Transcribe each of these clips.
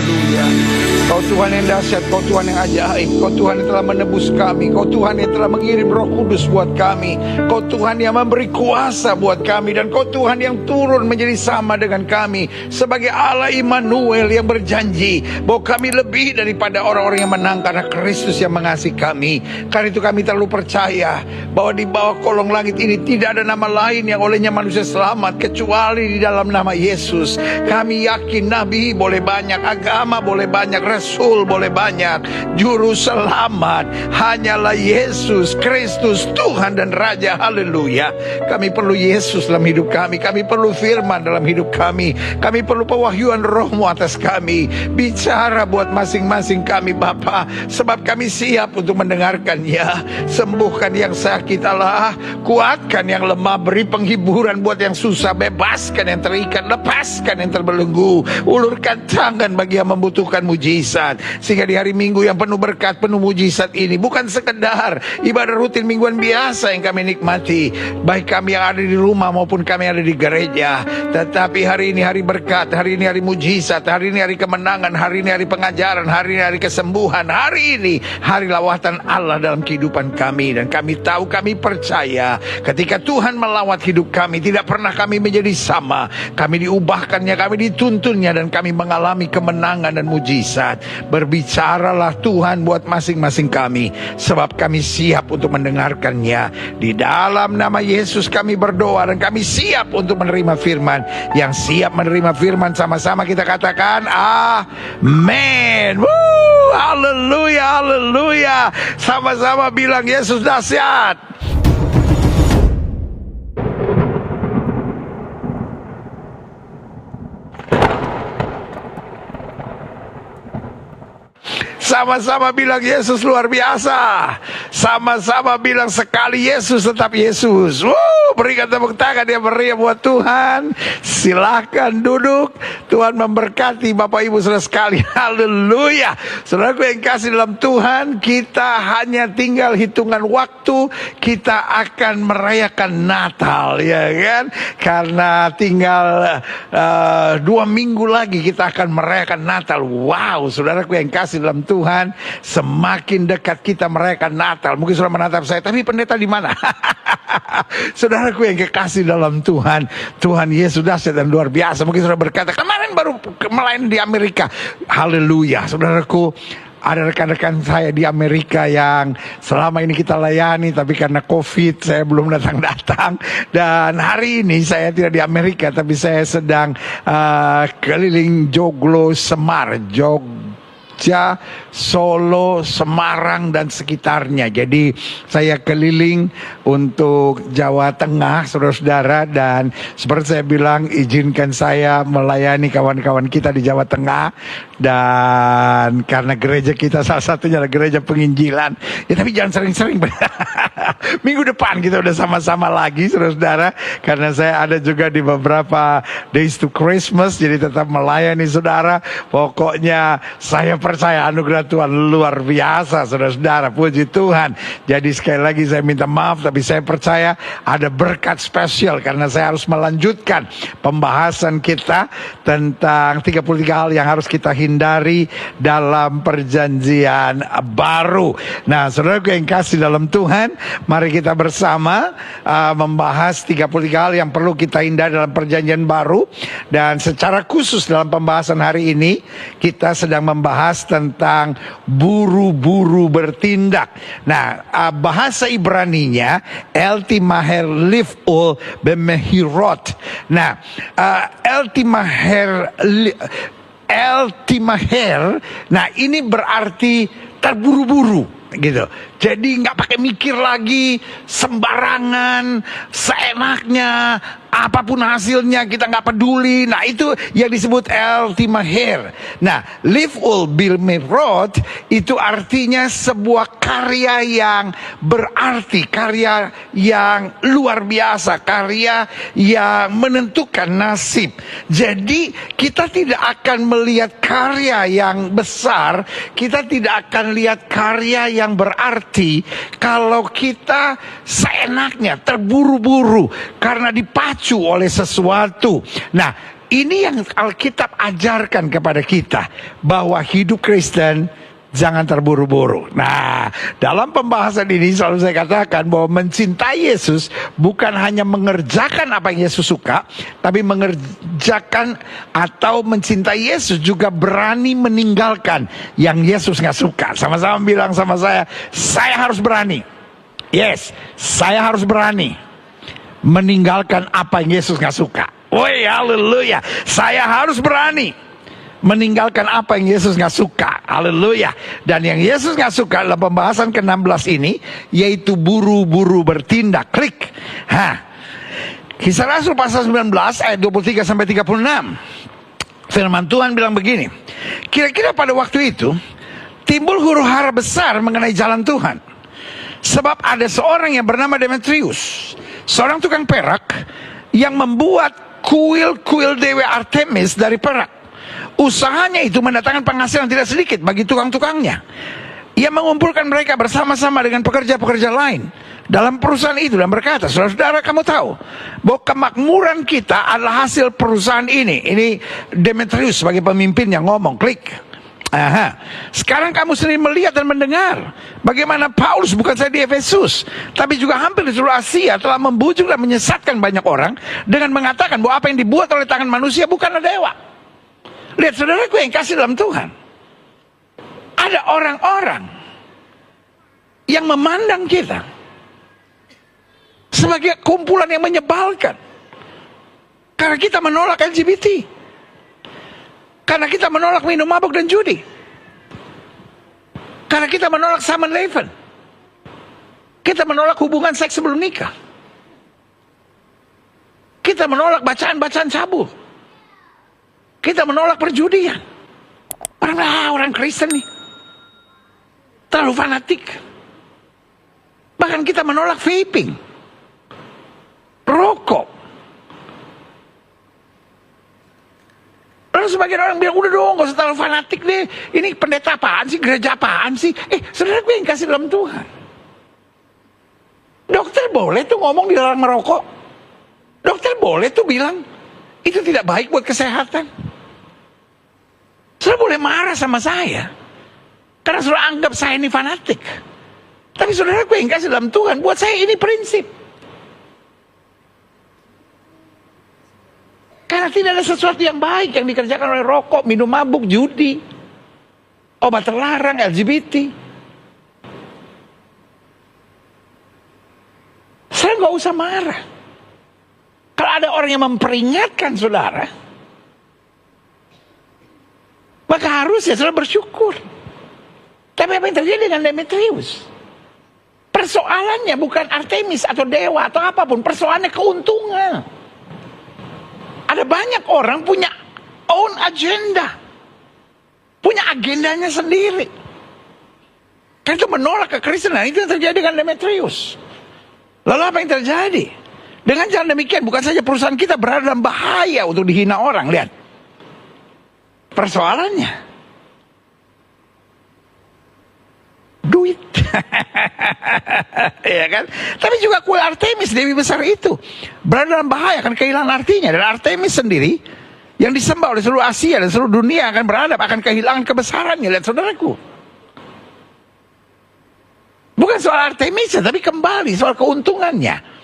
haleluya. Kau Tuhan yang dahsyat, Kau Tuhan yang ajaib, Kau Tuhan yang telah menebus kami, Kau Tuhan yang telah mengirim Roh Kudus buat kami, Kau Tuhan yang memberi kuasa buat kami, dan Kau Tuhan yang turun menjadi sama dengan kami sebagai Allah Immanuel yang berjanji bahwa kami lebih daripada orang-orang yang menang karena Kristus yang mengasihi kami. Karena itu kami terlalu percaya bahwa di bawah kolong langit ini tidak ada nama lain yang olehnya manusia selamat kecuali di dalam nama Yesus. Kami yakin nabi boleh banyak, agama boleh banyak, Rasul boleh banyak, juru selamat hanyalah Yesus Kristus, Tuhan dan Raja. Haleluya. Kami perlu Yesus dalam hidup kami. Kami perlu firman dalam hidup kami. Kami perlu pewahyuan Roh-Mu atas kami. Bicara buat masing-masing kami Bapa, sebab kami siap untuk mendengarkannya. Sembuhkan yang sakit Allah, kuatkan yang lemah, beri penghiburan buat yang susah, bebaskan yang terikat, lepaskan yang terbelenggu, ulurkan tangan bagi yang membutuhkan mujizat. Sehingga di hari Minggu yang penuh berkat, penuh mujizat ini bukan sekedar ibadah rutin mingguan biasa yang kami nikmati, baik kami yang ada di rumah maupun kami yang ada di gereja. Tetapi hari ini hari berkat, hari ini hari mujizat, hari ini hari kemenangan, hari ini hari pengajaran, hari ini hari kesembuhan, hari ini hari lawatan Allah dalam kehidupan kami. Dan kami tahu, kami percaya ketika Tuhan melawat hidup kami, tidak pernah kami menjadi sama. Kami diubahkannya, kami dituntunnya, dan kami mengalami kemenangan dan mujizat. Berbicaralah Tuhan buat masing-masing kami, sebab kami siap untuk mendengarkannya. Di dalam nama Yesus kami berdoa, dan kami siap untuk menerima firman. Yang siap menerima firman sama-sama kita katakan amin. Haleluya, haleluya. Sama-sama bilang Yesus dahsyat. Sama-sama bilang Yesus luar biasa. Sama-sama bilang sekali Yesus tetap Yesus. Berikan tepuk tangan yang meriah buat Tuhan. Silakan duduk. Tuhan memberkati Bapak Ibu saudara sekalian. Haleluya. Saudaraku yang kasih dalam Tuhan, kita hanya tinggal hitungan waktu kita akan merayakan Natal, ya kan? Karena tinggal 2 minggu lagi kita akan merayakan Natal. Wow, saudaraku yang kasih dalam Tuhan, semakin dekat kita merayakan Natal. Mungkin sudah menatap saya, tapi pendeta di mana? Saudaraku yang kekasih dalam Tuhan, Tuhan Yesus dahsyat dan luar biasa. Mungkin sudah berkata, kemarin baru melayani di Amerika. Haleluya. Saudaraku, ada rekan-rekan saya di Amerika yang selama ini kita layani, tapi karena COVID saya belum datang-datang. Dan hari ini saya tidak di Amerika, tapi saya sedang keliling Joglo, Semar, Jogja, Solo, Semarang dan sekitarnya. Jadi saya keliling untuk Jawa Tengah, saudara-saudara, dan seperti saya bilang, izinkan saya melayani kawan-kawan kita di Jawa Tengah. Dan karena gereja kita salah satunya adalah gereja penginjilan, ya tapi jangan sering-sering. Minggu depan kita udah sama-sama lagi, saudara-saudara, karena saya ada juga di beberapa Days to Christmas, jadi tetap melayani saudara. Pokoknya saya percaya anugerah Tuhan luar biasa, saudara-saudara. Puji Tuhan. Jadi sekali lagi saya minta maaf, tapi saya percaya ada berkat spesial karena saya harus melanjutkan pembahasan kita tentang 33 hal yang harus kita hindari dalam perjanjian baru. Nah, saudaraku yang kasih dalam Tuhan, mari kita bersama membahas 33 hal yang perlu kita hindari dalam perjanjian baru. Dan secara khusus dalam pembahasan hari ini, kita sedang membahas tentang buru-buru bertindak. Nah, bahasa Ibraninya Eltimaher Lif'ul Bemehirot. Nah, Eltimaher, nah ini berarti terburu-buru gitu. Jadi nggak pakai mikir lagi, sembarangan, seenaknya, apapun hasilnya kita nggak peduli. Nah itu yang disebut Eltimaher. Nah, Lif'ul Bilmerot itu artinya sebuah karya yang berarti, karya yang luar biasa, karya yang menentukan nasib. Jadi kita tidak akan melihat karya yang besar, kita tidak akan lihat karya yang berarti kalau kita seenaknya, terburu-buru karena dipacu oleh sesuatu. Nah, ini yang Alkitab ajarkan kepada kita, bahwa hidup Kristen jangan terburu-buru. Nah, dalam pembahasan ini selalu saya katakan bahwa mencintai Yesus bukan hanya mengerjakan apa yang Yesus suka, tapi mengerjakan atau mencintai Yesus juga berani meninggalkan yang Yesus nggak suka. Sama-sama bilang sama saya harus berani. Yes, saya harus berani meninggalkan apa yang Yesus nggak suka. Woi, haleluya. Saya harus berani meninggalkan apa yang Yesus nggak suka. Haleluya. Dan yang Yesus nggak suka dalam pembahasan ke-16 ini, yaitu buru-buru bertindak. Klik. Kisah Rasul pasal 19 ayat 23 sampai 36. Firman Tuhan bilang begini. Kira-kira pada waktu itu timbul huru-hara besar mengenai jalan Tuhan. Sebab ada seorang yang bernama Demetrius, seorang tukang perak, yang membuat kuil-kuil Dewi Artemis dari perak. Usahanya itu mendatangkan penghasilan tidak sedikit bagi tukang-tukangnya. Ia mengumpulkan mereka bersama-sama dengan pekerja-pekerja lain dalam perusahaan itu dan berkata, saudara-saudara, kamu tahu bahwa kemakmuran kita adalah hasil perusahaan ini. Ini Demetrius sebagai pemimpin yang ngomong. Klik. Sekarang kamu sendiri melihat dan mendengar bagaimana Paulus bukan saja di Efesus, tapi juga hampir di seluruh Asia telah membujuk dan menyesatkan banyak orang dengan mengatakan bahwa apa yang dibuat oleh tangan manusia bukanlah dewa. Lihat saudaraku yang kasih dalam Tuhan, ada orang-orang yang memandang kita sebagai kumpulan yang menyebalkan karena kita menolak LGBT, karena kita menolak minum mabuk dan judi, karena kita menolak 7-Eleven, kita menolak hubungan seks sebelum nikah, kita menolak bacaan-bacaan cabul, kita menolak perjudian. Orang Kristen nih terlalu fanatik. Bahkan kita menolak vaping, rokok. Lalu sebagian orang bilang, udah dong, gak usah terlalu fanatik deh. Ini pendeta apaan sih, gereja apaan sih? Saudara gue yang kasih dalam Tuhan. Dokter boleh tuh ngomong dilarang merokok. Dokter boleh tuh bilang itu tidak baik buat kesehatan. Saudara boleh marah sama saya karena saudara anggap saya ini fanatik. Tapi saudara gue yang kasih dalam Tuhan, buat saya ini prinsip. Karena tidak ada sesuatu yang baik yang dikerjakan oleh rokok, minum mabuk, judi, obat terlarang, LGBT. Saya nggak usah marah. Kalau ada orang yang memperingatkan saudara, maka harusnya saudara bersyukur. Tapi apa yang terjadi dengan Demetrius? Persoalannya bukan Artemis atau dewa atau apapun, persoalannya keuntungan. Ada banyak orang punya own agenda, punya agendanya sendiri. Karena itu menolak kekristenan. Itu yang terjadi dengan Demetrius. Lalu apa yang terjadi? Dengan jalan demikian, bukan saja perusahaan kita berada dalam bahaya untuk dihina orang. Lihat persoalannya, duit. Ya kan? Tapi juga kuil Artemis, dewi besar itu, berada dalam bahaya, akan kehilangan artinya. Dan Artemis sendiri yang disembah oleh seluruh Asia dan seluruh dunia akan kehilangan kebesarannya. Lihat saudaraku, bukan soal Artemis, tapi kembali soal keuntungannya.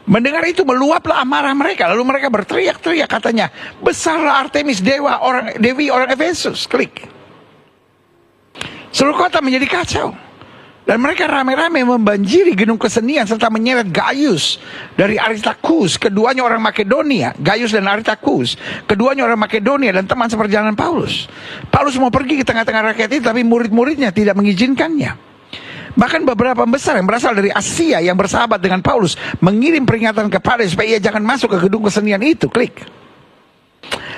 Mendengar itu meluaplah amarah mereka, lalu mereka berteriak-teriak, katanya, besarlah Artemis, dewi orang Efesus. Klik. Seluruh kota menjadi kacau. Dan mereka rame-rame membanjiri gedung kesenian serta menyeret Gaius dari Aristarchus, keduanya orang Makedonia. Gaius dan Aristarchus, keduanya orang Makedonia dan teman seperjalanan Paulus. Paulus mau pergi ke tengah-tengah rakyat itu, tapi murid-muridnya tidak mengizinkannya. Bahkan beberapa pembesar yang berasal dari Asia yang bersahabat dengan Paulus mengirim peringatan kepada supaya ia jangan masuk ke gedung kesenian itu. Klik.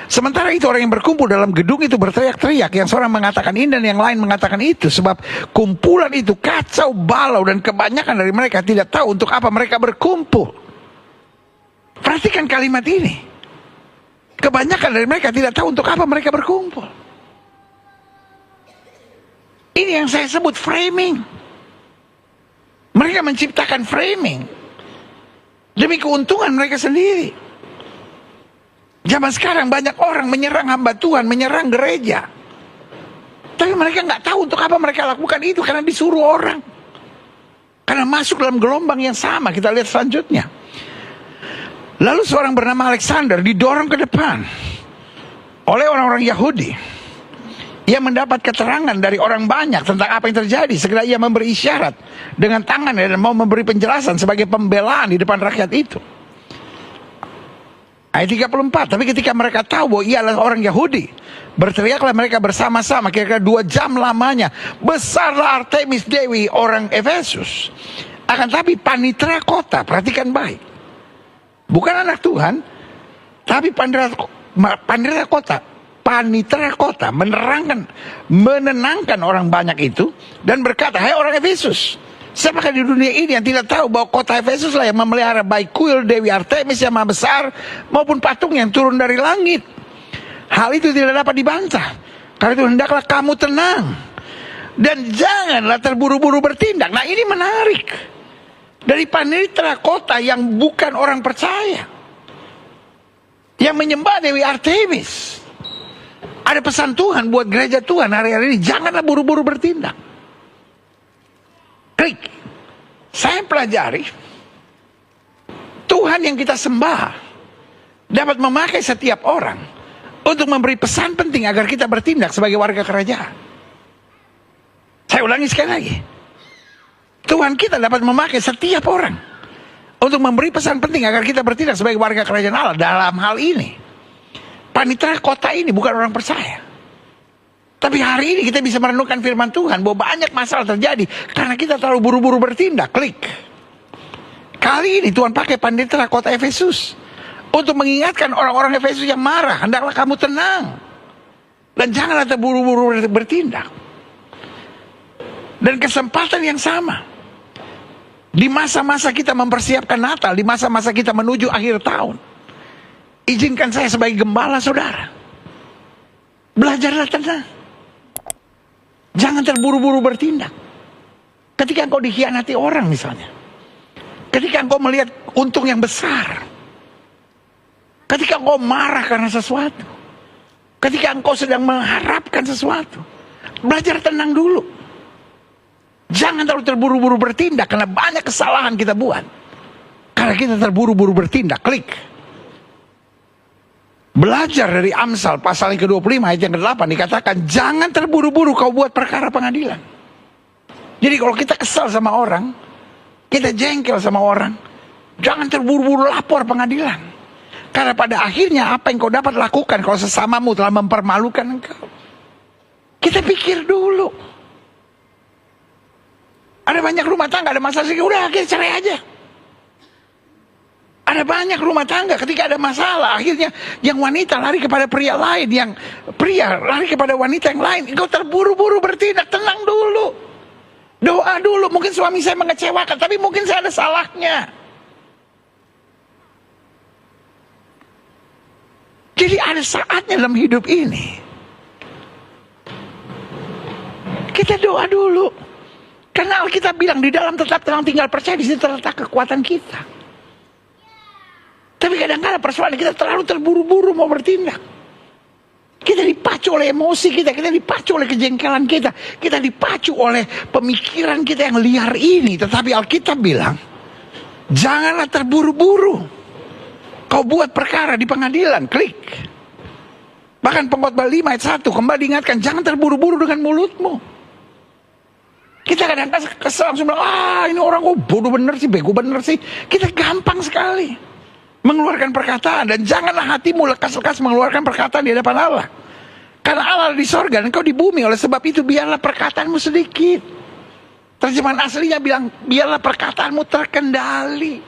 Sementara itu orang yang berkumpul dalam gedung itu berteriak-teriak, yang seorang mengatakan ini dan yang lain mengatakan itu, sebab kumpulan itu kacau balau dan kebanyakan dari mereka tidak tahu untuk apa mereka berkumpul. Perhatikan kalimat ini. Kebanyakan dari mereka tidak tahu untuk apa mereka berkumpul. Ini yang saya sebut framing. Mereka menciptakan framing demi keuntungan mereka sendiri. Zaman sekarang banyak orang menyerang hamba Tuhan, menyerang gereja. Tapi mereka nggak tahu untuk apa mereka lakukan itu, karena disuruh orang. Karena masuk dalam gelombang yang sama. Kita lihat selanjutnya. Lalu seorang bernama Alexander didorong ke depan oleh orang-orang Yahudi. Ia mendapat keterangan dari orang banyak tentang apa yang terjadi. Segera ia memberi isyarat dengan tangannya dan mau memberi penjelasan sebagai pembelaan di depan rakyat itu. Ayat 34, tapi ketika mereka tahu bahwa ia adalah orang Yahudi, berteriaklah mereka bersama-sama, kira-kira 2 jam lamanya, besarlah Artemis Dewi orang Efesus. Akan tapi panitera kota, perhatikan baik, bukan anak Tuhan, tapi panitera kota menenangkan orang banyak itu, dan berkata, hai orang Efesus, siapakah di dunia ini yang tidak tahu bahwa kota Efesus lah yang memelihara baik kuil Dewi Artemis yang maha besar maupun patung yang turun dari langit. Hal itu tidak dapat dibantah. Karena itu hendaklah kamu tenang dan janganlah terburu-buru bertindak. Nah, ini menarik. Dari panitera kota yang bukan orang percaya, yang menyembah Dewi Artemis, ada pesan Tuhan buat gereja Tuhan hari-hari ini, janganlah buru-buru bertindak. Klik. Saya pelajari, Tuhan yang kita sembah dapat memakai setiap orang untuk memberi pesan penting agar kita bertindak sebagai warga kerajaan. Saya ulangi sekali lagi, Tuhan kita dapat memakai setiap orang untuk memberi pesan penting agar kita bertindak sebagai warga kerajaan Allah. Dalam hal ini, panitera kota ini bukan orang percaya. Tapi hari ini kita bisa merenungkan firman Tuhan bahwa banyak masalah terjadi karena kita terlalu buru-buru bertindak. Klik. Kali ini Tuhan pakai panitera kota Efesus untuk mengingatkan orang-orang Efesus yang marah, hendaklah kamu tenang dan janganlah terburu-buru bertindak. Dan kesempatan yang sama di masa-masa kita mempersiapkan Natal, di masa-masa kita menuju akhir tahun, izinkan saya sebagai gembala saudara, belajarlah tenang. Jangan terburu-buru bertindak. Ketika engkau dikhianati orang misalnya, ketika engkau melihat untung yang besar, ketika engkau marah karena sesuatu, ketika engkau sedang mengharapkan sesuatu, belajar tenang dulu. Jangan terlalu terburu-buru bertindak, karena banyak kesalahan kita buat karena kita terburu-buru bertindak. Klik. Belajar dari Amsal pasal yang ke-25 ayat yang ke-8 dikatakan, jangan terburu-buru kau buat perkara pengadilan. Jadi kalau kita kesal sama orang, kita jengkel sama orang, jangan terburu-buru lapor pengadilan. Karena pada akhirnya apa yang kau dapat lakukan kalau sesamamu telah mempermalukan engkau? Kita pikir dulu. Ada banyak rumah tangga, ada masalah sedikit, udah kita cerai aja. Ada banyak rumah tangga ketika ada masalah, akhirnya yang wanita lari kepada pria lain, yang pria lari kepada wanita yang lain. Engkau terburu-buru bertindak, tenang dulu. Doa dulu, mungkin suami saya mengecewakan, tapi mungkin saya ada salahnya. Jadi ada saatnya dalam hidup ini kita doa dulu. Karena Alkitab bilang di dalam tetap tenang tinggal percaya, di situ terletak kekuatan kita. Tapi kadang-kadang persoalan kita terlalu terburu-buru mau bertindak. Kita dipacu oleh emosi kita dipacu oleh kejengkelan kita dipacu oleh pemikiran kita yang liar ini. Tetapi Alkitab bilang, janganlah terburu-buru kau buat perkara di pengadilan. Klik. Bahkan Pengkhotbah 5 ayat 1 kembali diingatkan, jangan terburu-buru dengan mulutmu. Kita kadang-kadang kesel langsung bilang, ini orang kok bodoh bener sih, bego bener sih. Kita gampang sekali mengeluarkan perkataan, dan janganlah hatimu lekas-lekas mengeluarkan perkataan di hadapan Allah. Karena Allah di sorga dan kau di bumi, oleh sebab itu biarlah perkataanmu sedikit. Terjemahan aslinya bilang, biarlah perkataanmu terkendali.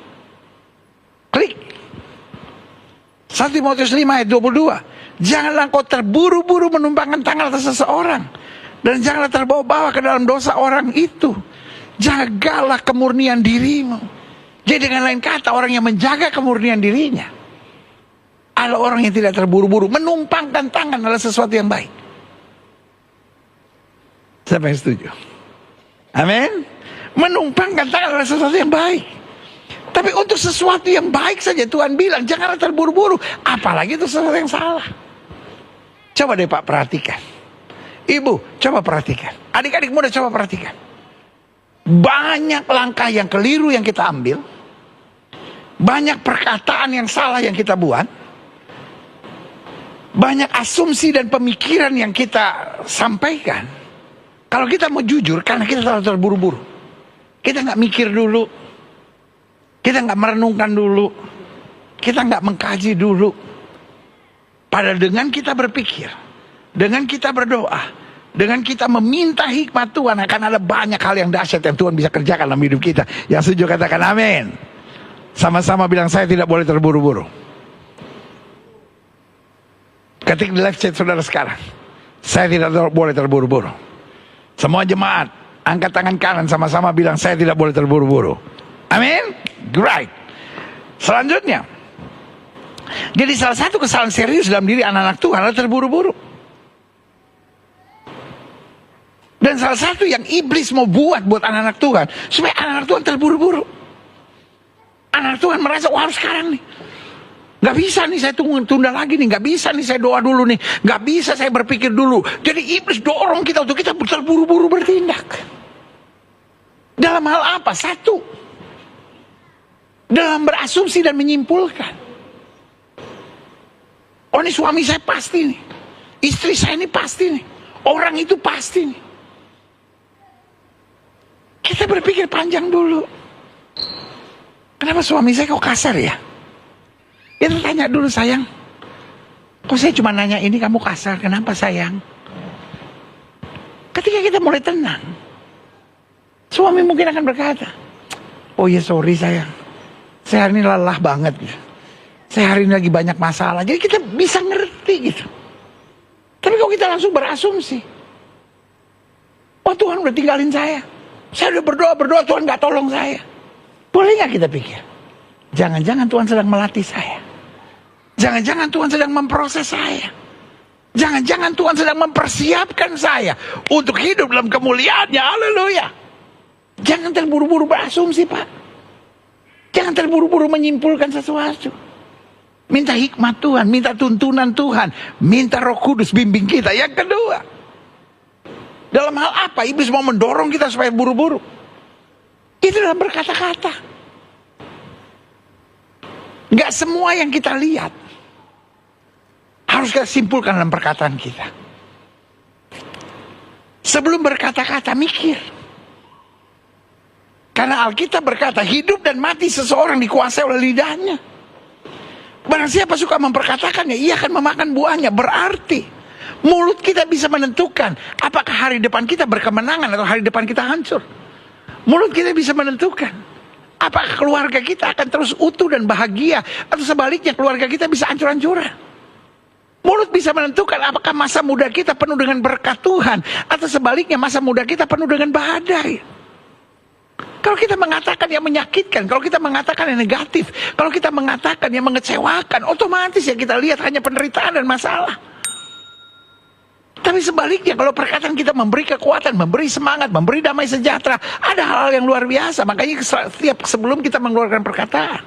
Klik. 1 Timotius 5 ayat 22. Janganlah kau terburu-buru menumpangkan tangan atas seseorang, dan janganlah terbawa-bawa ke dalam dosa orang itu. Jagalah kemurnian dirimu. Jadi dengan lain kata, orang yang menjaga kemurnian dirinya adalah orang yang tidak terburu-buru. Menumpangkan tangan adalah sesuatu yang baik. Siapa yang setuju? Amin. Menumpangkan tangan adalah sesuatu yang baik. Tapi untuk sesuatu yang baik saja Tuhan bilang janganlah terburu-buru, apalagi itu sesuatu yang salah. Coba deh Pak perhatikan, Ibu coba perhatikan, adik-adik muda coba perhatikan. Banyak langkah yang keliru yang kita ambil, banyak perkataan yang salah yang kita buat, banyak asumsi dan pemikiran yang kita sampaikan. Kalau kita mau jujur, karena kita terlalu terburu-buru, kita nggak mikir dulu, kita nggak merenungkan dulu, kita nggak mengkaji dulu. Padahal dengan kita berpikir, dengan kita berdoa, dengan kita meminta hikmat Tuhan, akan ada banyak hal yang dahsyat yang Tuhan bisa kerjakan dalam hidup kita. Yang setuju katakan amin. Sama-sama bilang, saya tidak boleh terburu-buru. Ketik di live chat saudara sekarang, saya tidak boleh terburu-buru. Semua jemaat angkat tangan kanan, sama-sama bilang, saya tidak boleh terburu-buru. Amin. Great. Selanjutnya, jadi salah satu kesalahan serius dalam diri anak-anak Tuhan adalah terburu-buru. Dan salah satu yang iblis mau buat anak-anak Tuhan, supaya anak-anak Tuhan terburu-buru. Anak Tuhan merasa, wah harus sekarang nih, gak bisa nih saya tunda lagi nih, gak bisa nih saya doa dulu nih, gak bisa saya berpikir dulu. Jadi iblis dorong kita untuk kita terburu-buru bertindak. Dalam hal apa? Satu, dalam berasumsi dan menyimpulkan. Oh ini suami saya pasti nih, istri saya ini pasti nih, orang itu pasti nih. Kita berpikir panjang dulu. Kenapa suami saya kok kasar ya? Kita tanya dulu, sayang, kok saya cuma nanya ini kamu kasar, kenapa sayang? Ketika kita mulai tenang, suami mungkin akan berkata, oh ya sorry sayang, saya hari ini lelah banget gitu. Saya hari ini lagi banyak masalah. Jadi kita bisa ngerti gitu. Tapi kalau kita langsung berasumsi, oh Tuhan udah tinggalin saya udah berdoa Tuhan gak tolong saya. Boleh gak kita pikir, jangan-jangan Tuhan sedang melatih saya, jangan-jangan Tuhan sedang memproses saya, jangan-jangan Tuhan sedang mempersiapkan saya untuk hidup dalam kemuliaannya. Haleluya. Jangan terburu-buru berasumsi Pak. Jangan terburu-buru menyimpulkan sesuatu. Minta hikmat Tuhan, minta tuntunan Tuhan, minta Roh Kudus bimbing kita. Yang kedua, dalam hal apa iblis mau mendorong kita supaya buru-buru? Itu dalam berkata-kata. Gak semua yang kita lihat harus kita simpulkan dalam perkataan kita. Sebelum berkata-kata, mikir. Karena Alkitab berkata, hidup dan mati seseorang dikuasai oleh lidahnya. Barang siapa suka memperkatakannya, ia akan memakan buahnya. Berarti mulut kita bisa menentukan apakah hari depan kita berkemenangan atau hari depan kita hancur. Mulut kita bisa menentukan apakah keluarga kita akan terus utuh dan bahagia, atau sebaliknya keluarga kita bisa hancur-hancuran. Mulut bisa menentukan apakah masa muda kita penuh dengan berkat Tuhan, atau sebaliknya masa muda kita penuh dengan badai. Kalau kita mengatakan yang menyakitkan, kalau kita mengatakan yang negatif, kalau kita mengatakan yang mengecewakan, otomatis yang kita lihat hanya penderitaan dan masalah. Tapi sebaliknya, kalau perkataan kita memberi kekuatan, memberi semangat, memberi damai sejahtera, ada hal-hal yang luar biasa. Makanya setiap sebelum kita mengeluarkan perkataan,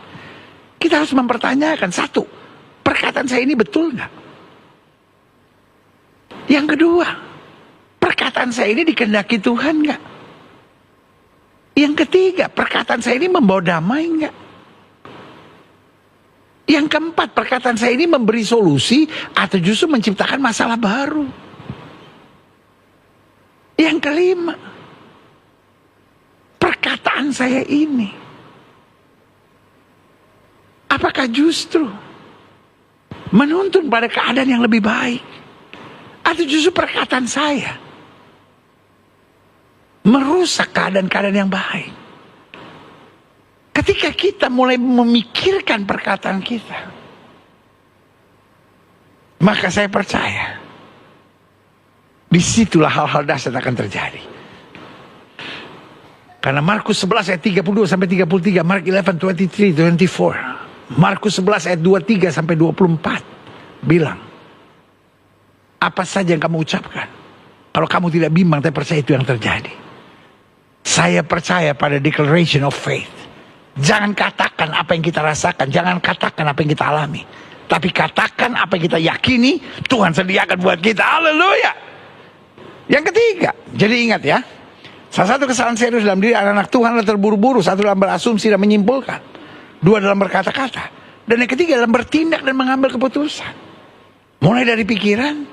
kita harus mempertanyakan, satu, perkataan saya ini betul nggak? Yang kedua, perkataan saya ini dikehendaki Tuhan nggak? Yang ketiga, perkataan saya ini membawa damai enggak? Yang keempat, perkataan saya ini memberi solusi atau justru menciptakan masalah baru? Yang kelima, perkataan saya ini apakah justru menuntun pada keadaan yang lebih baik? Atau justru perkataan saya merusak keadaan-keadaan yang baik? Ketika kita mulai memikirkan perkataan kita, maka saya percaya disitulah hal-hal dahsyat akan terjadi. Karena Markus 11 ayat 32 sampai 33, Mark 11:23-24, Markus 11 ayat 23 sampai 24 bilang, apa saja yang kamu ucapkan, kalau kamu tidak bimbang tapi percaya, itu yang terjadi. Saya percaya pada declaration of faith. Jangan katakan katakan apa yang kita rasakan, jangan katakan apa yang kita alami. Tapi katakan apa yang kita yakini Tuhan sediakan buat kita. Haleluya. Yang ketiga, jadi ingat ya, salah satu kesalahan serius dalam diri anak-anak Tuhan adalah terburu-buru. Satu dalam berasumsi dan menyimpulkan, dua dalam berkata-kata, dan yang ketiga dalam bertindak dan mengambil keputusan. Mulai dari pikiran,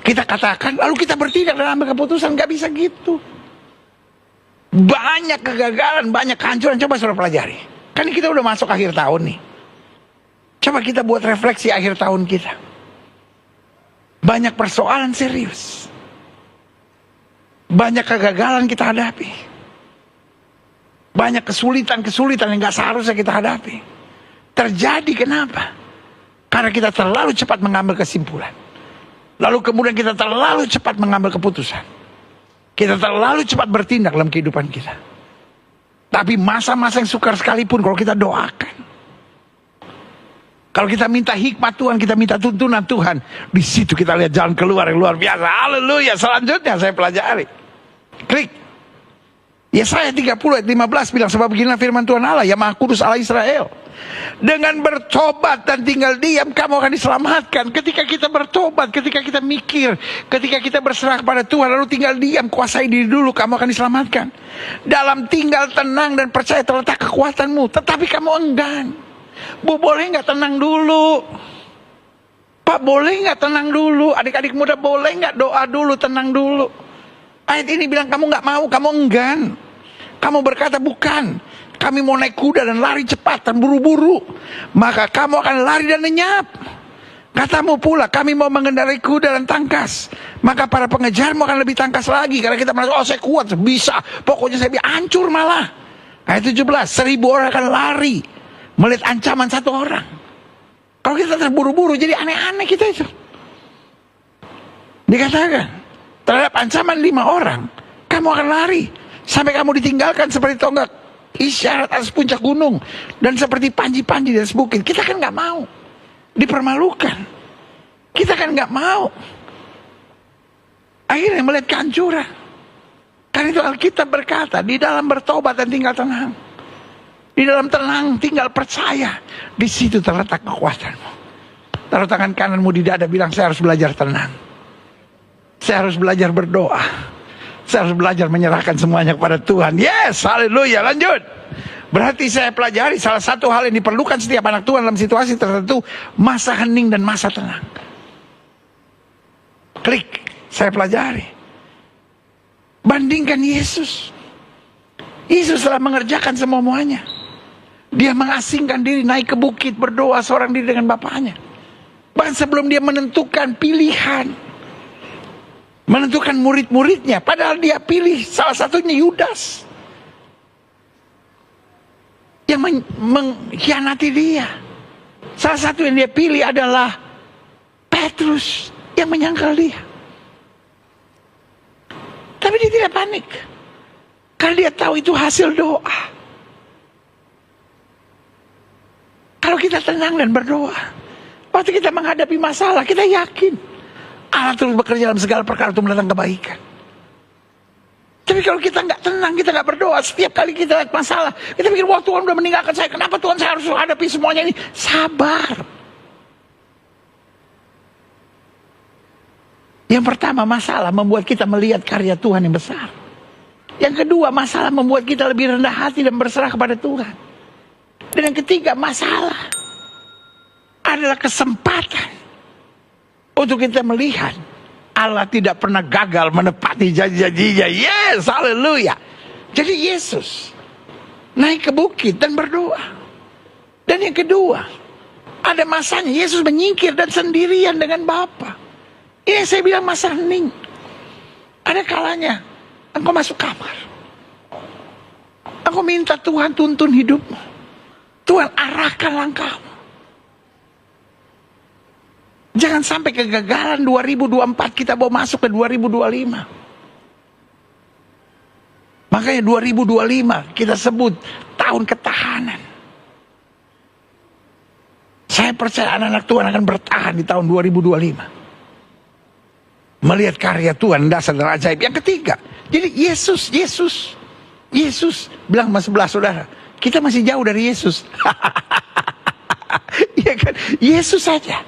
kita katakan, lalu kita bertindak dan ambil keputusan. Gak bisa gitu. Banyak kegagalan, banyak kehancuran. Coba saudara pelajari. Kan kita udah masuk akhir tahun nih. Coba kita buat refleksi akhir tahun kita. Banyak persoalan serius. Banyak kegagalan kita hadapi. Banyak kesulitan-kesulitan yang gak seharusnya kita hadapi. Terjadi kenapa? Karena kita terlalu cepat mengambil kesimpulan. Lalu kemudian kita terlalu cepat mengambil keputusan. Kita terlalu cepat bertindak dalam kehidupan kita. Tapi masa-masa yang sukar sekalipun kalau kita doakan, kalau kita minta hikmat Tuhan, kita minta tuntunan Tuhan, di situ kita lihat jalan keluar yang luar biasa. Haleluya. Selanjutnya saya pelajari. Klik. Yesaya 30 ayat 15 bilang, sebab beginilah firman Tuhan Allah yang Maha Kudus Allah Israel. Dengan bertobat dan tinggal diam, kamu akan diselamatkan. Ketika kita bertobat, ketika kita mikir, ketika kita berserah kepada Tuhan, lalu tinggal diam, kuasai diri dulu, kamu akan diselamatkan. Dalam tinggal tenang dan percaya terletak kekuatanmu. Tetapi kamu enggan. Bu, boleh nggak tenang dulu? Pak, boleh nggak tenang dulu? Adik-adik muda, boleh nggak doa dulu, tenang dulu? Ayat ini bilang kamu nggak mau, kamu enggan. Kamu berkata bukan. Kami mau naik kuda dan lari cepat dan buru-buru. Maka kamu akan lari dan lenyap. Katamu pula, kami mau mengendarai kuda dan tangkas. Maka para pengejarmu akan lebih tangkas lagi. Karena kita merasa, oh saya kuat, bisa. Pokoknya saya hancur malah. Ayat 17, 1000 orang akan lari melihat ancaman satu orang. Kalau kita terburu-buru, jadi aneh-aneh kita itu. Dikatakan, terhadap ancaman 5 orang, kamu akan lari. Sampai kamu ditinggalkan seperti tonggak isyarat atas puncak gunung. Dan seperti panji-panji di atas bukit. Kita kan gak mau dipermalukan. Kita kan gak mau akhirnya melihat kehancuran. Karena itu Alkitab berkata, di dalam bertobat dan tinggal tenang, di dalam tenang tinggal percaya, di situ terletak kekuatanmu. Taruh tangan kananmu di dada, bilang, saya harus belajar tenang. Saya harus belajar berdoa. Saya harus belajar menyerahkan semuanya kepada Tuhan. Yes, haleluya. Lanjut. Berarti saya pelajari salah satu hal yang diperlukan setiap anak Tuhan dalam situasi tertentu, masa hening dan masa tenang. Klik, saya pelajari. Bandingkan Yesus. Yesus telah mengerjakan semuanya. Dia mengasingkan diri, naik ke bukit, berdoa seorang diri dengan Bapaknya. Bahkan sebelum dia menentukan pilihan, menentukan murid-muridnya, padahal dia pilih salah satunya Yudas yang mengkhianati dia. Salah satu yang dia pilih adalah Petrus yang menyangkal dia. Tapi dia tidak panik, karena dia tahu itu hasil doa. Kalau kita tenang dan berdoa, waktu kita menghadapi masalah, kita yakin Allah terus bekerja dalam segala perkara untuk mendatangkan kebaikan. Tapi kalau kita nggak tenang, kita nggak berdoa, setiap kali kita lihat masalah, kita pikir, wah Tuhan udah meninggalkan saya, kenapa Tuhan saya harus hadapi semuanya ini? Sabar. Yang pertama, masalah membuat kita melihat karya Tuhan yang besar. Yang kedua, masalah membuat kita lebih rendah hati dan berserah kepada Tuhan. Dan yang ketiga, masalah adalah kesempatan untuk kita melihat Allah tidak pernah gagal menepati janji-janjinya. Yes, haleluya. Jadi Yesus naik ke bukit dan berdoa. Dan yang kedua, ada masanya Yesus menyingkir dan sendirian dengan Bapa. Ini yang saya bilang masa hening. Ada kalanya engkau masuk kamar, engkau minta Tuhan tuntun hidupmu, Tuhan arahkan langkahmu. Jangan sampai kegagalan 2024 kita bawa masuk ke 2025. Makanya 2025 kita sebut tahun ketahanan. Saya percaya anak-anak Tuhan akan bertahan di tahun 2025. Melihat karya Tuhan dasar dan ajaib. Yang ketiga, jadi Yesus bilang sama sebelah saudara, Kita masih jauh dari Yesus. Iya kan? Yesus saja.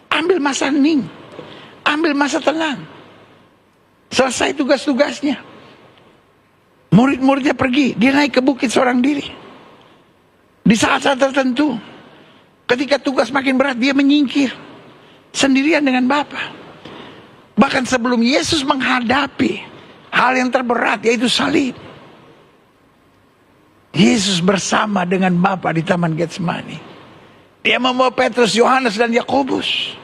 Ambil masa hening. Ambil masa tenang. Selesai tugas-tugasnya. Murid-muridnya pergi. Dia naik ke bukit seorang diri. Di saat-saat tertentu. Ketika tugas makin berat, dia menyingkir. Sendirian dengan Bapa. Bahkan sebelum Yesus menghadapi hal yang terberat, yaitu salib. Yesus bersama dengan Bapa di Taman Getsemani. Dia membawa Petrus, Yohanes, dan Yakobus.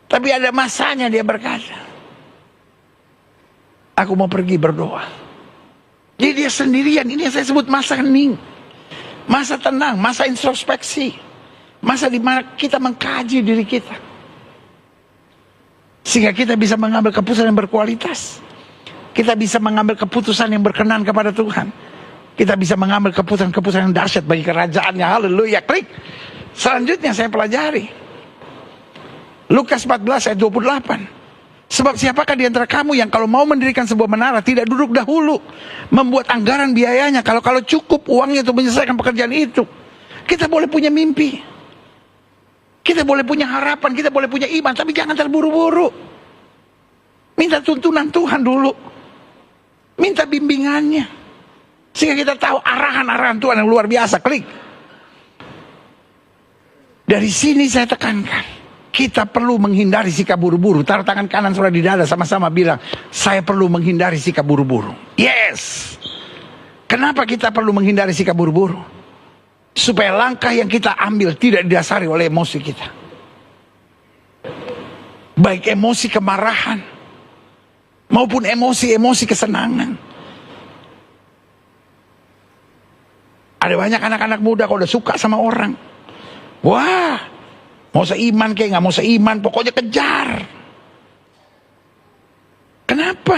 Tapi ada masanya dia berkata, aku mau pergi berdoa. Jadi dia sendirian. Ini yang saya sebut masa hening. Masa tenang, masa introspeksi. Masa di mana kita mengkaji diri kita. Sehingga kita bisa mengambil keputusan yang berkualitas. Kita bisa mengambil keputusan yang berkenan kepada Tuhan. Kita bisa mengambil keputusan-keputusan yang dahsyat bagi kerajaannya. Haleluya. Klik. Selanjutnya saya pelajari. Lukas 14 ayat 28. Sebab siapakah di antara kamu yang kalau mau mendirikan sebuah menara tidak duduk dahulu membuat anggaran biayanya, kalau cukup uangnya untuk menyelesaikan pekerjaan itu. Kita boleh punya mimpi. Kita boleh punya harapan, kita boleh punya iman, tapi jangan terburu-buru. Minta tuntunan Tuhan dulu. Minta bimbingannya. Sehingga kita tahu arahan-arahan Tuhan yang luar biasa. Klik. Dari sini saya tekankan. Kita perlu menghindari sikap buru-buru. Taruh tangan kanan saudara di dada, sama-sama bilang, saya perlu menghindari sikap buru-buru. Yes. Kenapa kita perlu menghindari sikap buru-buru? Supaya langkah yang kita ambil tidak didasari oleh emosi kita. Baik emosi kemarahan maupun emosi-emosi kesenangan. Ada banyak anak-anak muda kalau udah suka sama orang, wah, mau seiman kayak nggak mau seiman, pokoknya kejar. Kenapa?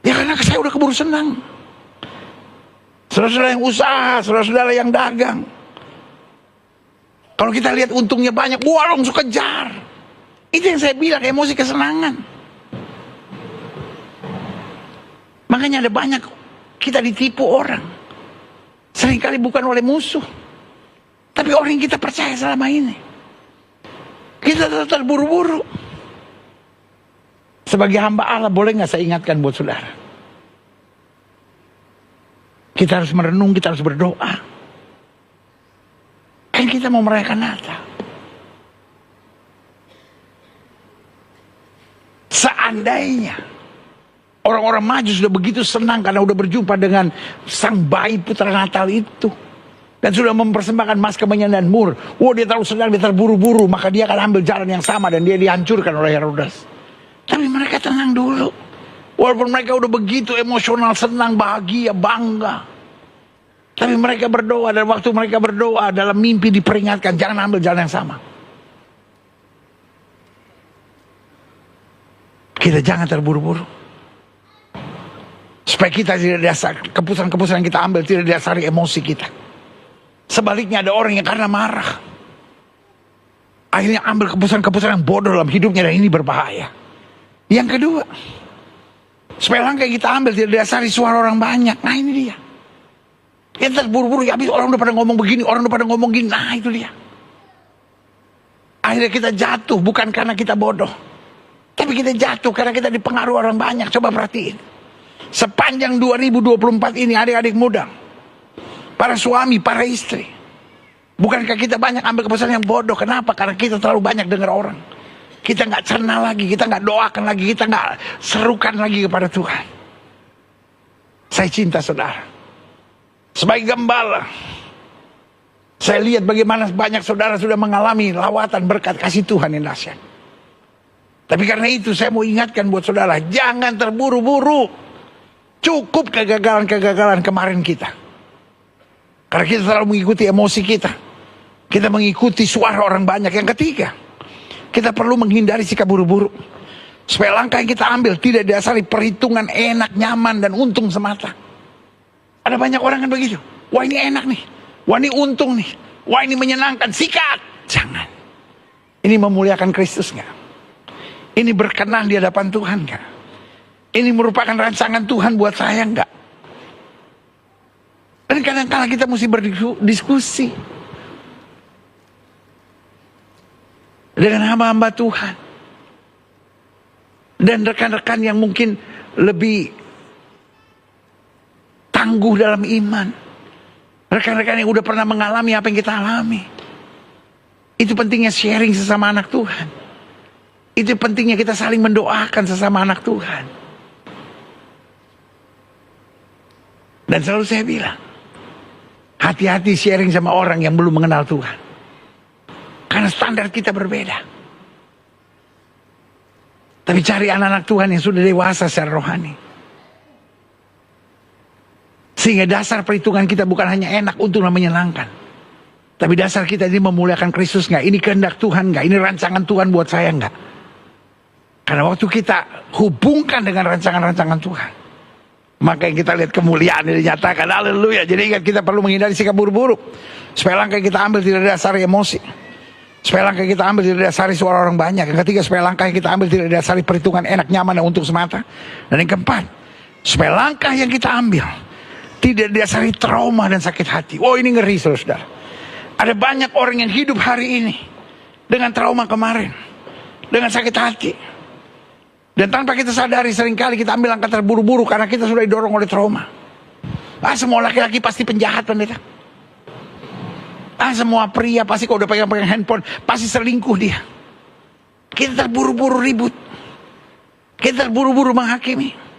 Ya karena saya udah keburu senang. Saudara-saudara yang usaha, saudara-saudara yang dagang, kalau kita lihat untungnya banyak, wah langsung kejar. Itu yang saya bilang, emosi kesenangan. Makanya ada banyak kita ditipu orang. Seringkali bukan oleh musuh, tapi orang yang kita percaya selama ini. Kita terburu-buru. Sebagai hamba Allah, boleh nggak saya ingatkan buat saudara? Kita harus merenung, kita harus berdoa. Kan kita mau merayakan Natal. Seandainya orang-orang maju sudah begitu senang karena sudah berjumpa dengan sang bayi putra Natal itu. Dan sudah mempersembahkan mas kemenyan dan mur. Wah, dia terlalu senang, dia terburu-buru. Maka dia akan ambil jalan yang sama dan dia dihancurkan oleh Herodes. Tapi mereka tenang dulu. Walaupun mereka udah begitu emosional, senang, bahagia, bangga. Tapi mereka berdoa, dan waktu mereka berdoa dalam mimpi diperingatkan, jangan ambil jalan yang sama. Kita jangan terburu-buru. Supaya kita tidak dasar, keputusan-keputusan yang kita ambil tidak didasari emosi kita. Sebaliknya ada orang yang karena marah, akhirnya ambil keputusan-keputusan yang bodoh dalam hidupnya, dan ini berbahaya. Yang kedua, supaya langkah yang kita ambil tidak didasari suara orang banyak. Nah ini dia. Kita terburu-buru, ya habis orang udah pada ngomong begini, orang udah pada ngomong gini. Nah itu dia. Akhirnya kita jatuh bukan karena kita bodoh, tapi kita jatuh karena kita dipengaruhi orang banyak. Coba perhatiin. Sepanjang 2024 ini, adik-adik muda, para suami, para istri, bukankah kita banyak ambil keputusan yang bodoh? Kenapa? Karena kita terlalu banyak dengar orang. Kita nggak cerna lagi, kita nggak doakan lagi, kita nggak serukan lagi kepada Tuhan. Saya cinta saudara. Sebagai gembala, saya lihat bagaimana banyak saudara sudah mengalami lawatan berkat kasih Tuhan yang dahsyat. Tapi karena itu saya mau ingatkan buat saudara, jangan terburu-buru. Cukup kegagalan-kegagalan kemarin kita. Karena kita terlalu mengikuti emosi kita. Kita mengikuti suara orang banyak. Yang ketiga, kita perlu menghindari sikap buru-buru. Supaya langkah yang kita ambil tidak didasari perhitungan enak, nyaman, dan untung semata. Ada banyak orang kan begitu. Wah ini enak nih. Wah ini untung nih. Wah ini menyenangkan. Sikat. Jangan. Ini memuliakan Kristus nggak? Ini berkenan di hadapan Tuhan nggak? Ini merupakan rancangan Tuhan buat saya nggak? kadang-kadang kita mesti berdiskusi dengan hamba-hamba Tuhan dan rekan-rekan yang mungkin lebih tangguh dalam iman, rekan-rekan yang udah pernah mengalami apa yang kita alami. Itu pentingnya sharing sesama anak Tuhan. Itu pentingnya kita saling mendoakan sesama anak Tuhan. Dan selalu saya bilang, hati-hati sharing sama orang yang belum mengenal Tuhan. Karena standar kita berbeda. Tapi cari anak-anak Tuhan yang sudah dewasa secara rohani. Sehingga dasar perhitungan kita bukan hanya enak, untung dan menyenangkan. Tapi dasar kita ini memuliakan Kristus nggak? Ini kehendak Tuhan nggak? Ini rancangan Tuhan buat saya nggak? Karena waktu kita hubungkan dengan rancangan-rancangan Tuhan, maka yang kita lihat kemuliaan yang dinyatakan. Haleluya. Jadi ingat, kita perlu menghindari sikap buru-buru. Supaya langkah kita ambil tidak didasari emosi. Supaya langkah kita ambil tidak didasari suara orang banyak. Yang ketiga, supaya langkah yang kita ambil tidak didasari perhitungan enak, nyaman, dan untung semata. Dan yang keempat, supaya langkah yang kita ambil tidak didasari trauma dan sakit hati. Oh, ini ngeri, saudara. Ada banyak orang yang hidup hari ini dengan trauma kemarin, dengan sakit hati. Dan tanpa kita sadari, seringkali kita ambil langkah terburu-buru karena kita sudah didorong oleh trauma. Semua laki-laki pasti penjahat, pendeta. Semua pria pasti kalau udah pegang handphone pasti selingkuh dia. Kita terburu-buru ribut. Kita terburu-buru menghakimi.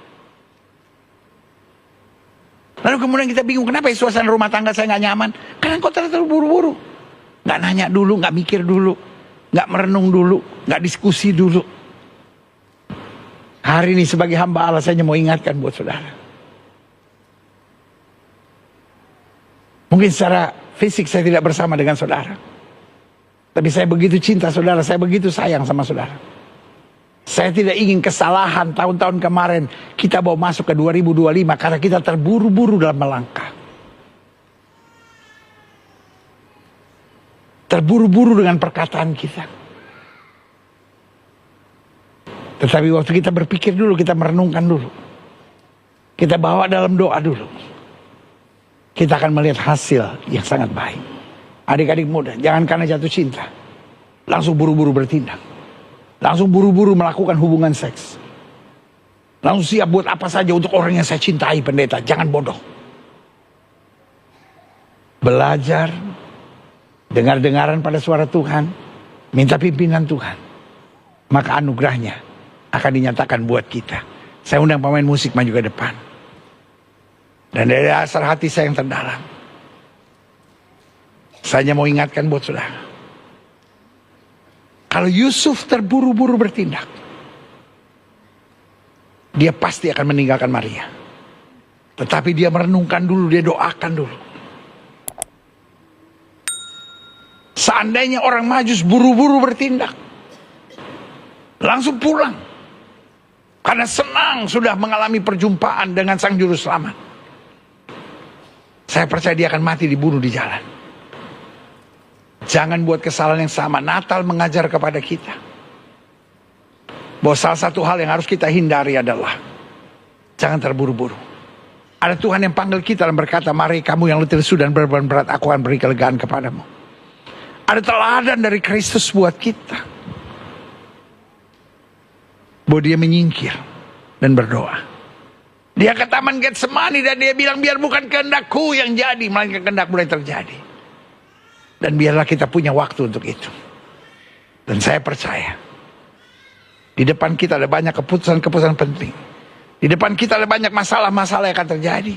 Lalu kemudian kita bingung, kenapa suasana rumah tangga saya nggak nyaman? Karena kau terburu-buru. Nggak nanya dulu, nggak mikir dulu, nggak merenung dulu, nggak diskusi dulu. Hari ini sebagai hamba Allah, saya mau ingatkan buat saudara. Mungkin secara fisik saya tidak bersama dengan saudara. Tapi saya begitu cinta saudara, saya begitu sayang sama saudara. Saya tidak ingin kesalahan tahun-tahun kemarin kita bawa masuk ke 2025 karena kita terburu-buru dalam melangkah. Terburu-buru dengan perkataan kita. Tetapi waktu kita berpikir dulu, kita merenungkan dulu. Kita bawa dalam doa dulu. Kita akan melihat hasil yang sangat baik. Adik-adik muda, jangan karena jatuh cinta langsung buru-buru bertindak. Langsung buru-buru melakukan hubungan seks. Langsung siap buat apa saja untuk orang yang saya cintai, pendeta. Jangan bodoh. Belajar, dengar-dengaran pada suara Tuhan, minta pimpinan Tuhan. Maka anugerahnya akan dinyatakan buat kita. Saya undang pemain musik maju ke depan. Dan dari dasar hati saya yang terdalam, saya hanya mau ingatkan buat saudara. Kalau Yusuf terburu-buru bertindak, dia pasti akan meninggalkan Maria. Tetapi dia merenungkan dulu, dia doakan dulu. Seandainya orang Majus buru-buru bertindak, langsung pulang, karena senang sudah mengalami perjumpaan dengan Sang Juru Selamat, saya percaya dia akan mati dibunuh di jalan. Jangan buat kesalahan yang sama. Natal mengajar kepada kita bahwa salah satu hal yang harus kita hindari adalah jangan terburu-buru. Ada Tuhan yang panggil kita dan berkata, mari kamu yang letih lesu dan beban berat, aku akan beri kelegaan kepadamu. Ada teladan dari Kristus buat kita, bahwa dia menyingkir dan berdoa. Dia ke Taman Getsemani dan dia bilang, biar bukan kehendakku yang jadi, melainkan kehendakmu yang terjadi. Dan biarlah kita punya waktu untuk itu. Dan saya percaya, di depan kita ada banyak keputusan-keputusan penting. Di depan kita ada banyak masalah-masalah yang akan terjadi.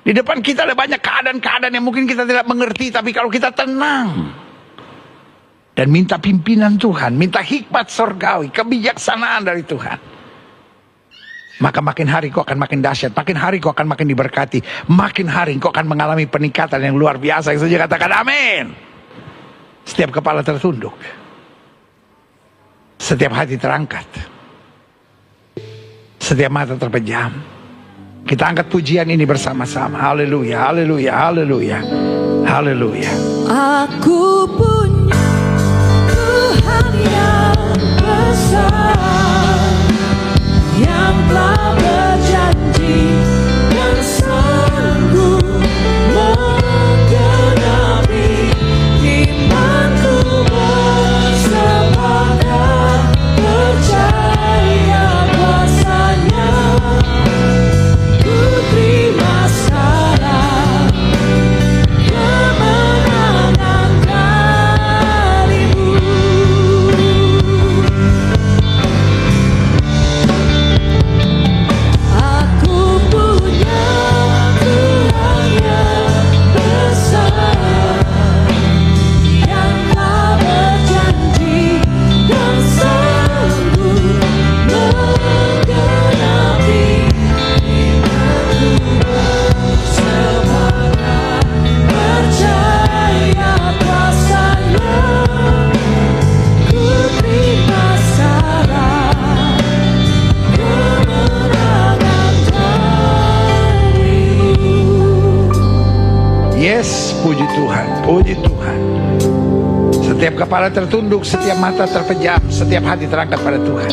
Di depan kita ada banyak keadaan-keadaan yang mungkin kita tidak mengerti. Tapi kalau kita tenang dan minta pimpinan Tuhan, minta hikmat surgawi, kebijaksanaan dari Tuhan, maka makin hari kau akan makin dahsyat, makin hari kau akan makin diberkati, makin hari kau akan mengalami peningkatan yang luar biasa. Yang saja katakan amin. Setiap kepala tertunduk, setiap hati terangkat, setiap mata terpejam. Kita angkat pujian ini bersama-sama. Haleluya, haleluya, haleluya, haleluya. Aku punya Tuhan yang besar, yang telah berjanji dan sanggup Tuhan, puji Tuhan. Setiap kepala tertunduk, setiap mata terpejam, setiap hati terangkat pada Tuhan.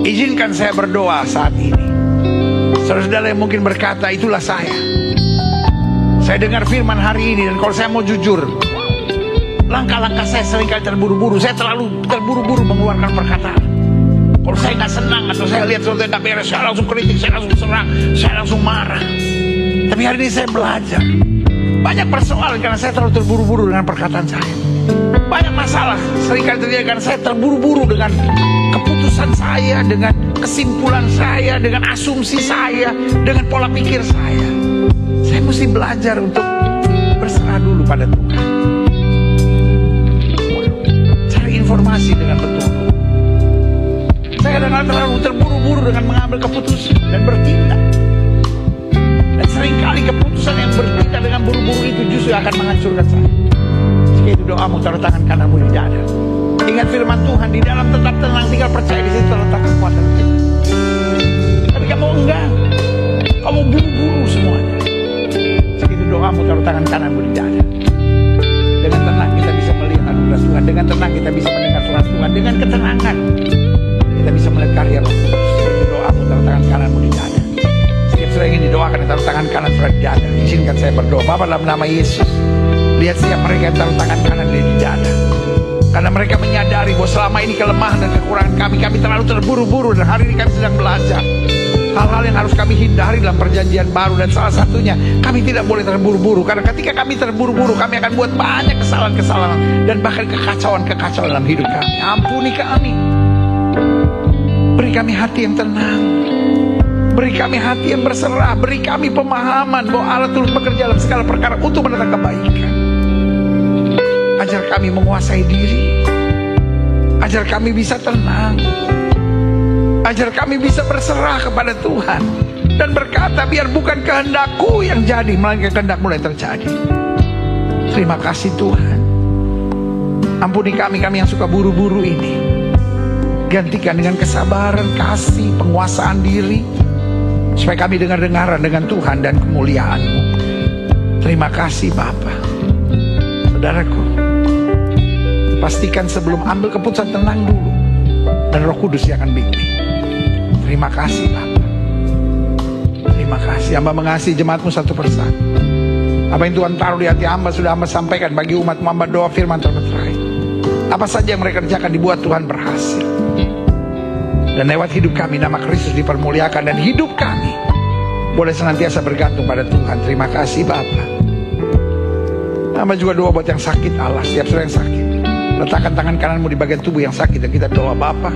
Izinkan saya berdoa saat ini. Saudara-saudara yang mungkin berkata, itulah saya. Saya dengar firman hari ini, dan kalau saya mau jujur, langkah-langkah saya seringkali terburu-buru. Saya terlalu terburu-buru mengeluarkan perkataan. Kalau saya nggak senang atau saya lihat sesuatu yang nggak beres, saya langsung kritik, saya langsung serang, saya langsung marah. Tapi hari ini saya belajar. Banyak persoalan karena saya terlalu terburu-buru dengan perkataan saya. Banyak masalah seringkali terjadi karena saya terburu-buru dengan keputusan saya, dengan kesimpulan saya, dengan asumsi saya, dengan pola pikir saya. Saya mesti belajar untuk berserah dulu pada Tuhan. Cari informasi dengan betul. Saya kadang-kadang terlalu terburu-buru dengan mengambil keputusan dan bertindak. Dan seringkali keputusan yang bertindak dengan buru-buru itu justru akan menghancurkan saya. Jika itu doamu, taruh tangan kananmu di dada. Ingat firman Tuhan, di dalam tetap tenang, tinggal percaya, di situ terletak kekuatan kita. Tapi kamu enggak, kamu buru-buru semuanya. Jika itu doamu, taruh tangan kananmu di dada. Dengan tenang kita bisa melihat anugerah Tuhan. Dengan tenang kita bisa mendengar suara Tuhan. Dengan ketenangan kita bisa melihat karya Roh Kudus. Itu doamu, taruh tangan kananmu di dada. Setiap sudah ingin didoakan, taruh tangan kanan sudah di dada. Izinkan saya berdoa. Bapa, dalam nama Yesus, lihat setiap mereka yang taruh tangan kanan di dada. Karena mereka menyadari bahwa selama ini kelemahan dan kekurangan kami terlalu terburu-buru. Dan hari ini kami sedang belajar hal-hal yang harus kami hindari dalam perjanjian baru. Dan salah satunya, kami tidak boleh terburu-buru. Karena ketika kami terburu-buru, kami akan buat banyak kesalahan-kesalahan dan bahkan kekacauan-kekacauan dalam hidup kami. Ampuni kami. Beri kami hati yang tenang. Beri kami hati yang berserah. Beri kami pemahaman bahwa Allah turut bekerja dalam segala perkara untuk mendatangkan kebaikan. Ajar kami menguasai diri. Ajar kami bisa tenang. Ajar kami bisa berserah kepada Tuhan. Dan berkata, biar bukan kehendakku yang jadi, melainkan kehendak-Mu yang terjadi. Terima kasih Tuhan. Ampuni kami yang suka buru-buru ini. Gantikan dengan kesabaran, kasih, penguasaan diri, supaya kami dengar-dengaran dengan Tuhan dan kemuliaan-Mu. Terima kasih Bapa. Saudaraku, pastikan sebelum ambil keputusan tenang dulu, dan Roh Kudus yang akan bimbing. Terima kasih Bapa. Terima kasih. Hamba mengasihi jemaat-Mu satu persatu. Apa yang Tuhan taruh di hati hamba sudah hamba sampaikan bagi umat-Mu. Hamba doa firman termeterai. Apa saja yang mereka kerjakan dibuat Tuhan berhasil. Dan lewat hidup kami nama Kristus dipermuliakan. Dan hidup kami boleh senantiasa bergantung pada Tuhan. Terima kasih Bapa. Hamba juga doa buat yang sakit Allah. Setiap saudara yang sakit, letakkan tangan kananmu di bagian tubuh yang sakit. Dan kita doa Bapa,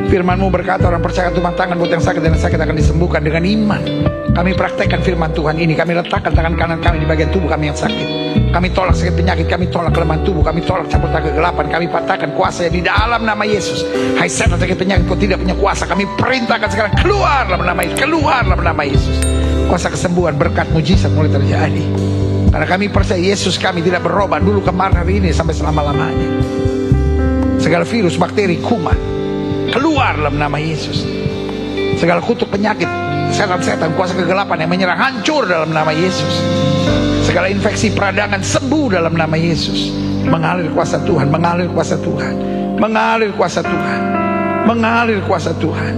firman-Mu berkata orang percaya tumpang tangan buat yang sakit, dan yang sakit akan disembuhkan dengan iman. Kami praktekkan firman Tuhan ini. Kami letakkan tangan kanan kami di bagian tubuh kami yang sakit. Kami tolak sakit penyakit, kami tolak kelemahan tubuh, kami tolak campur tangan kegelapan. Kami patahkan kuasa di dalam nama Yesus. Hai setan sakit penyakit, kau tidak punya kuasa. Kami perintahkan sekarang, keluar dalam nama Yesus. Keluar dalam nama Yesus. Kuasa kesembuhan, berkat, mujizat mulai terjadi. Karena kami percaya Yesus kami tidak berubah dulu kemarin hari ini sampai selama-lamanya. Segala virus, bakteri, kuman, keluar dalam nama Yesus. Segala kutuk penyakit, setan-setan, kuasa kegelapan yang menyerang, hancur dalam nama Yesus. Segala infeksi peradangan sembuh dalam nama Yesus. Mengalir kuasa Tuhan, mengalir kuasa Tuhan, mengalir kuasa Tuhan, mengalir kuasa Tuhan.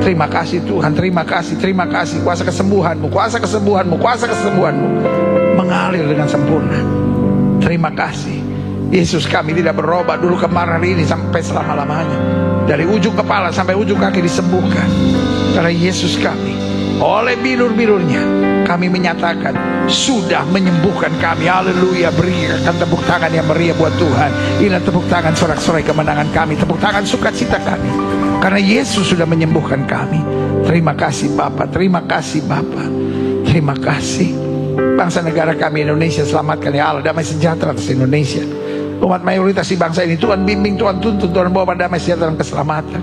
Terima kasih Tuhan, terima kasih, terima kasih. Kuasa kesembuhan-Mu, kuasa kesembuhan-Mu, kuasa kesembuhan-Mu mengalir dengan sempurna. Terima kasih. Yesus kami tidak berubah dulu kemarin hari ini sampai selama-lamanya. Dari ujung kepala sampai ujung kaki disembuhkan. Karena Yesus kami, oleh bilur-bilurnya kami menyatakan sudah menyembuhkan kami. Haleluya. Berikan tepuk tangan yang meriah buat Tuhan. Inilah tepuk tangan sorak-sorai kemenangan kami, tepuk tangan sukacita kami, karena Yesus sudah menyembuhkan kami. Terima kasih Bapa, terima kasih Bapa, terima kasih. Bangsa negara kami Indonesia selamatkan ya Allah. Damai sejahtera atas Indonesia. Umat mayoritas di bangsa ini Tuhan bimbing, Tuhan tuntun, Tuhan bawa pada damai sejahtera dan keselamatan.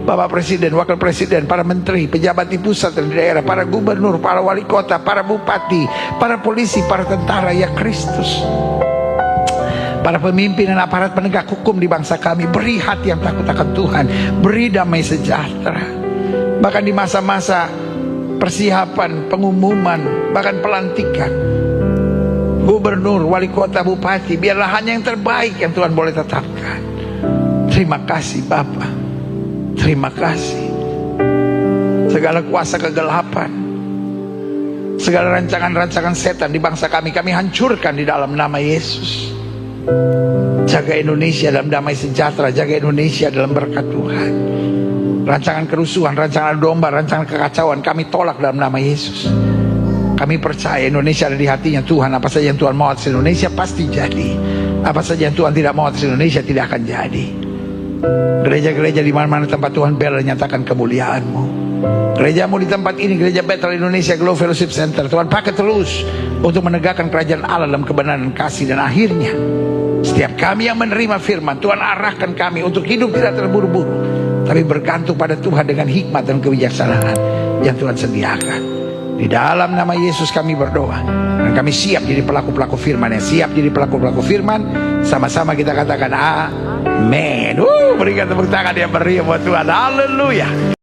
Bapak Presiden, Wakil Presiden, para menteri, pejabat di pusat dan di daerah, para gubernur, para wali kota, para bupati, para polisi, para tentara, ya Kristus, para pemimpin dan aparat penegak hukum di bangsa kami, beri hati yang takut akan Tuhan, beri damai sejahtera. Bahkan di masa-masa persiapan, pengumuman, bahkan pelantikan, gubernur, wali kota, bupati, biarlah hanya yang terbaik yang Tuhan boleh tetapkan. Terima kasih Bapa, terima kasih. Segala kuasa kegelapan, segala rancangan-rancangan setan di bangsa kami hancurkan di dalam nama Yesus. Jaga Indonesia dalam damai sejahtera, jaga Indonesia dalam berkat Tuhan. Rancangan kerusuhan, rancangan domba, rancangan kekacauan kami tolak dalam nama Yesus. Kami percaya Indonesia ada di hatinya Tuhan. Apa saja yang Tuhan mau atas Indonesia pasti jadi. Apa saja yang Tuhan tidak mau atas Indonesia tidak akan jadi. Gereja-gereja di mana-mana tempat Tuhan bela nyatakan kemuliaan-Mu. Gerejamu di tempat ini, Gereja Bethel Indonesia Glow Fellowship Center, Tuhan pakai terus untuk menegakkan kerajaan Allah dalam kebenaran dan kasih. Dan akhirnya setiap kami yang menerima firman, Tuhan arahkan kami untuk hidup tidak terburu-buru, tapi bergantung pada Tuhan dengan hikmat dan kebijaksanaan yang Tuhan sediakan. Di dalam nama Yesus kami berdoa, dan kami siap jadi pelaku-pelaku firman, yang siap jadi pelaku-pelaku firman. Sama-sama kita katakan amin. Berikan tepuk tangan yang meriah buat Tuhan. Haleluya.